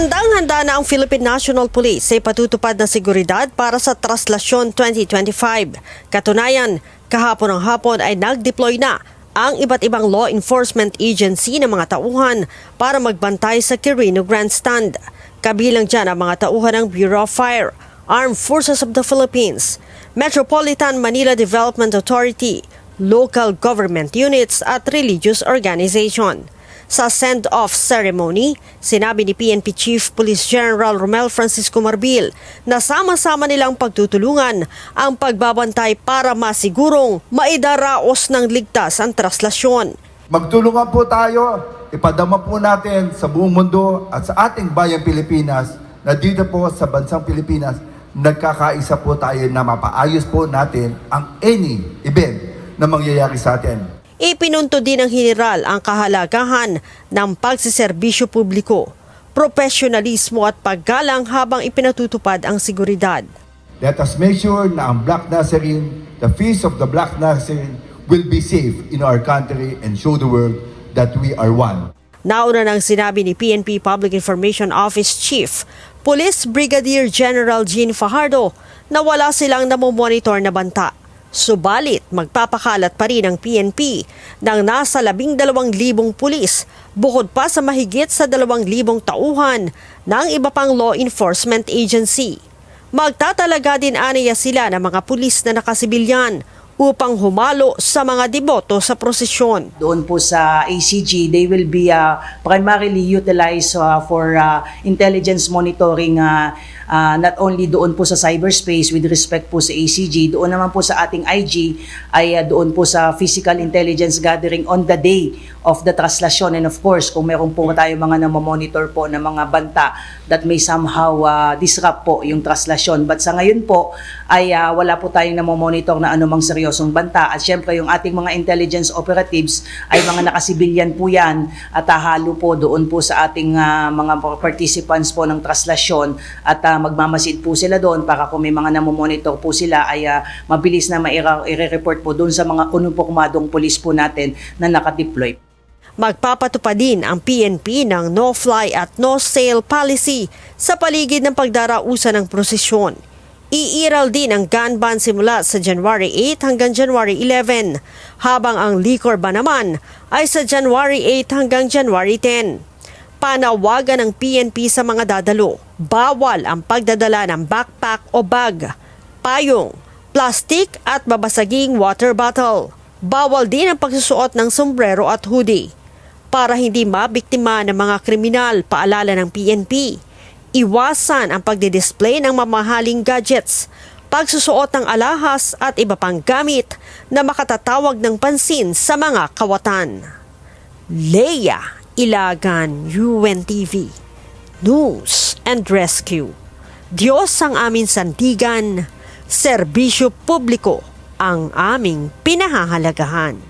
Handang-handa na ang Philippine National Police sa ipatutupad na seguridad para sa Traslasyon 2025. Katunayan, kahapon ng hapon ay nag-deploy na ang iba't ibang law enforcement agency ng mga tauhan para magbantay sa Quirino Grandstand. Kabilang dyan ang mga tauhan ng Bureau of Fire, Armed Forces of the Philippines, Metropolitan Manila Development Authority, local government units at religious organization. Sa send-off ceremony, sinabi ni PNP Chief Police General Romel Francisco Marbil na sama-sama nilang pagtutulungan ang pagbabantay para masigurong maidaraos ng ligtas ang traslasyon. Magtulungan po tayo, ipadama po natin sa buong mundo at sa ating bayang Pilipinas na dito po sa bansang Pilipinas, nagkakaisa po tayo na mapaayos po natin ang any event na mangyayari sa atin. Ipinunto din ng General ang kahalagahan ng pagsiserbisyo publiko, profesionalismo at paggalang habang ipinatutupad ang seguridad. Let us make sure na ang Black Nazarene, the feast of the Black Nazarene, will be safe in our country and show the world that we are one. Nauna nang sinabi ni PNP Public Information Office Chief, Police Brigadier General Jean Fajardo na wala silang namomonitor na banta. Subalit, magpapakalat pa rin ang PNP ng nasa 12,000 pulis bukod pa sa mahigit sa 2,000 tauhan ng iba pang law enforcement agency. Magtatalaga din aniya sila ng mga pulis na nakasibilyan upang humalo sa mga deboto sa prosesyon. Doon po sa ACG, they will be primarily utilized for intelligence monitoring not only doon po sa cyberspace with respect po sa ACG, doon naman po sa ating IG ay doon po sa physical intelligence gathering on the day of the traslasyon. And of course, kung meron po tayo mga namomonitor po na mga banta that may somehow disrupt po yung traslasyon. But sa ngayon po ay wala po tayong namomonitor na anumang seryosong banta. At syempre yung ating mga intelligence operatives ay mga nakasibilyan po yan at halo po doon po sa ating mga participants po ng traslasyon at magmamasid po sila doon para kung may mga namomonitor po sila ay mabilis na i-report po doon sa mga unipormadong pulis po natin na nakadeploy. Magpapatupad din ang PNP ng no-fly at no-sail policy sa paligid ng pagdarausan ng prosesyon. Iiral din ang gun ban simula sa January 8 hanggang January 11, habang ang liquor ban naman ay sa January 8 hanggang January 10. Panawagan ng PNP sa mga dadalo, bawal ang pagdadala ng backpack o bag, payong, plastic at babasaging water bottle. Bawal din ang pagsusuot ng sombrero at hoodie. Para hindi mabiktima ng mga kriminal, paalala ng PNP, iwasan ang pagdidisplay ng mamahaling gadgets, pagsusuot ng alahas at iba pang gamit na makatatawag ng pansin sa mga kawatan. Leia Ilagan, UNTV, News and Rescue. Diyos ang aming sandigan, serbisyo publiko ang aming pinahahalagahan.